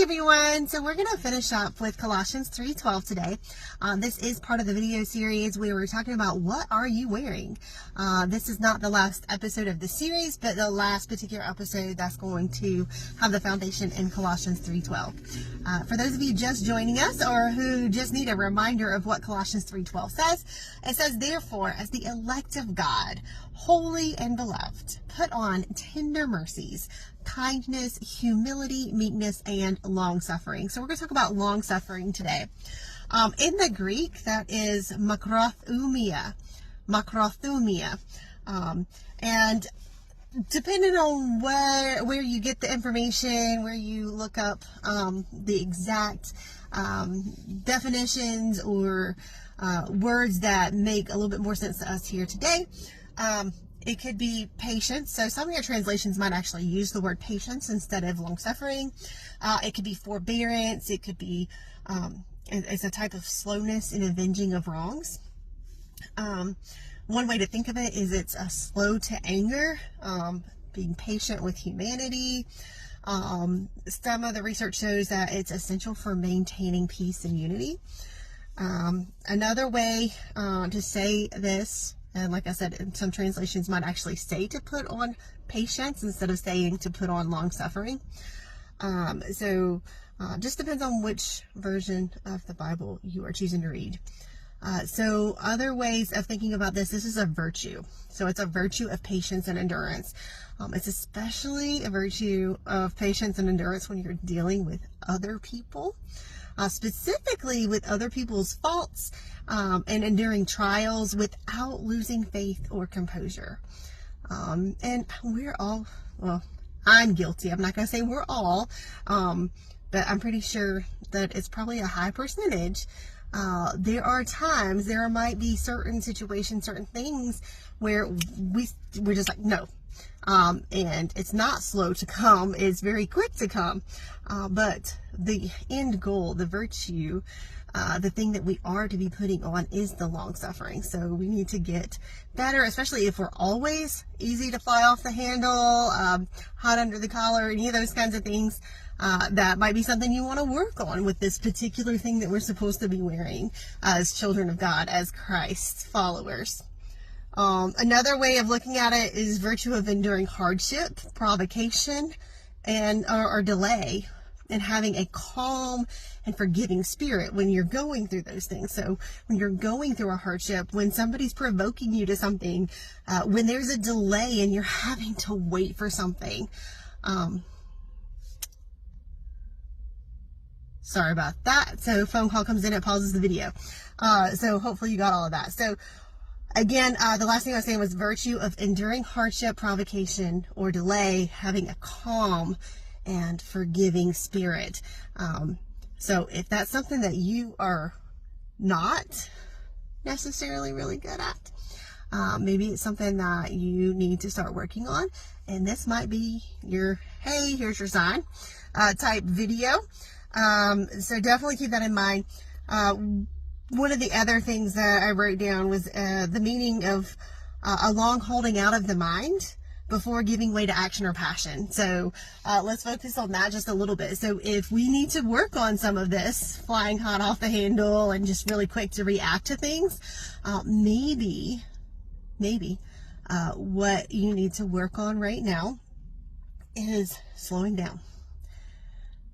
Hey everyone, so we're going to finish up with Colossians 3:12 today. This is part of the video series where we're talking about what are you wearing. This is not the last episode of the series, but the last particular episode that's going to have the foundation in Colossians 3:12. For those of you just joining us or who just need a reminder of what Colossians 3:12 says, it says, "Therefore, as the elect of God, holy and beloved, put on tender mercies, kindness, humility, meekness, and long-suffering." So we're going to talk about long-suffering today. In the Greek, that is makrothumia. And depending on where you get the information, where you look up the exact definitions or words that make a little bit more sense to us here today, it could be patience. So some of your translations might actually use the word patience instead of long-suffering. It could be forbearance. It could be, it's a type of slowness in avenging of wrongs. One way to think of it is it's a slow to anger, being patient with humanity. Some of the research shows that it's essential for maintaining peace and unity. Another way to say this, and like I said, some translations might actually say to put on patience instead of saying to put on long suffering. Just depends on which version of the Bible you are choosing to read. So other ways of thinking about this is a virtue. So it's a virtue of patience and endurance. It's especially a virtue of patience and endurance when you're dealing with other people. Specifically with other people's faults and enduring trials without losing faith or composure. And we're all, well, I'm guilty. I'm not going to say we're all, but I'm pretty sure that it's probably a high percentage. There are times, there might be certain situations, certain things where we're just like, no. And it's not slow to come, it's very quick to come. But the end goal, the virtue, the thing that we are to be putting on is the long suffering. So we need to get better, especially if we're always easy to fly off the handle, hot under the collar, any of those kinds of things. That might be something you want to work on with this particular thing that we're supposed to be wearing as children of God, as Christ followers. Another way of looking at it is virtue of enduring hardship, provocation, and or delay, and having a calm and forgiving spirit when you're going through those things. So when you're going through a hardship, when somebody's provoking you to something, when there's a delay and you're having to wait for something. Sorry about that. So phone call comes in, it pauses the video. So hopefully you got all of that. So again, the last thing I was saying was virtue of enduring hardship, provocation, or delay, having a calm and forgiving spirit. So if that's something that you are not necessarily really good at, maybe it's something that you need to start working on. And this might be your, hey, here's your sign, type video. So definitely keep that in mind. One of the other things that I wrote down was the meaning of a long holding out of the mind before giving way to action or passion. So let's focus on that just a little bit. So if we need to work on some of this, flying hot off the handle and just really quick to react to things, maybe what you need to work on right now is slowing down.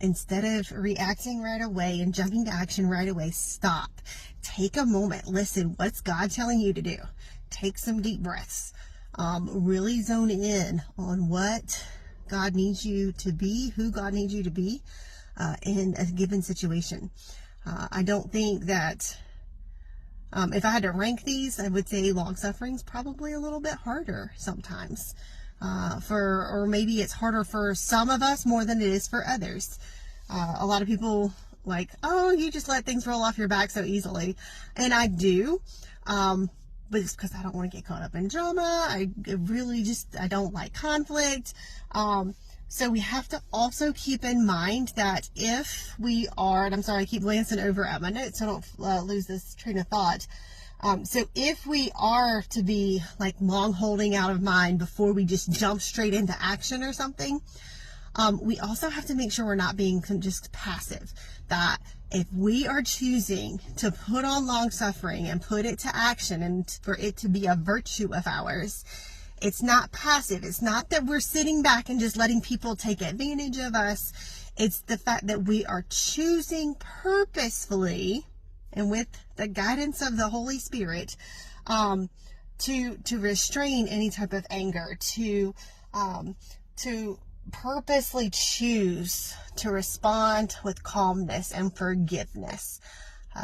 Instead of reacting right away and jumping to action right away, stop. Take a moment. Listen, what's God telling you to do? Take some deep breaths. Really zone in on what God needs you to be, who God needs you to be in a given situation. I don't think that if I had to rank these, I would say long suffering is probably a little bit harder sometimes. Or maybe it's harder for some of us more than it is for others. A lot of people like, oh, you just let things roll off your back so easily. And I do. But it's because I don't want to get caught up in drama. I don't like conflict. So we have to also keep in mind that if we are, and I'm sorry, I keep glancing over at my notes so I don't lose this train of thought. So if we are to be like long holding out of mind before we just jump straight into action or something, We also have to make sure we're not being just passive, that if we are choosing to put on long suffering and put it to action and for it to be a virtue of ours, it's not passive. It's not that we're sitting back and just letting people take advantage of us. It's the fact that we are choosing purposefully and with the guidance of the Holy Spirit to restrain any type of anger, to purposely choose to respond with calmness and forgiveness.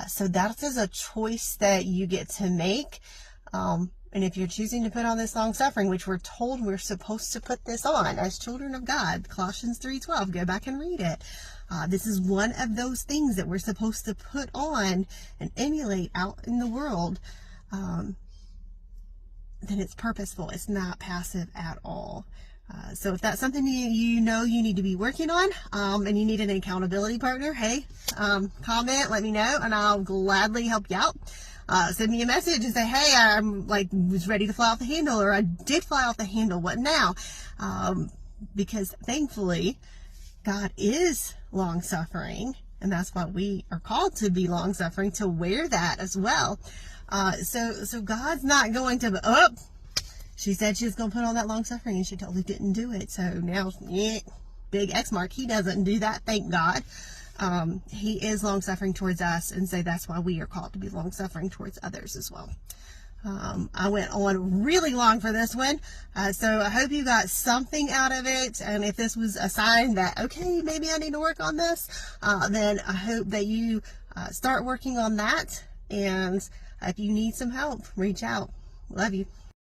So that is a choice that you get to make. And if you're choosing to put on this long suffering, which we're told we're supposed to put this on as children of God, Colossians 3:12, go back and read it. This is one of those things that we're supposed to put on and emulate out in the world. Then it's purposeful. It's not passive at all. So if that's something you know you need to be working on, and you need an accountability partner, hey, comment, let me know, and I'll gladly help you out. Send me a message and say, hey, I'm was ready to fly off the handle, or I did fly off the handle. What now? Because thankfully, God is long suffering, and that's why we are called to be long suffering, to wear that as well. So God's not going to, she said she was going to put on that long suffering and she totally didn't do it. So now, big X mark. He doesn't do that. Thank God. He is long suffering towards us. And so that's why we are called to be long suffering towards others as well. I went on really long for this one. So I hope you got something out of it. And if this was a sign that, okay, maybe I need to work on this, then I hope that you start working on that. And if you need some help, reach out. Love you.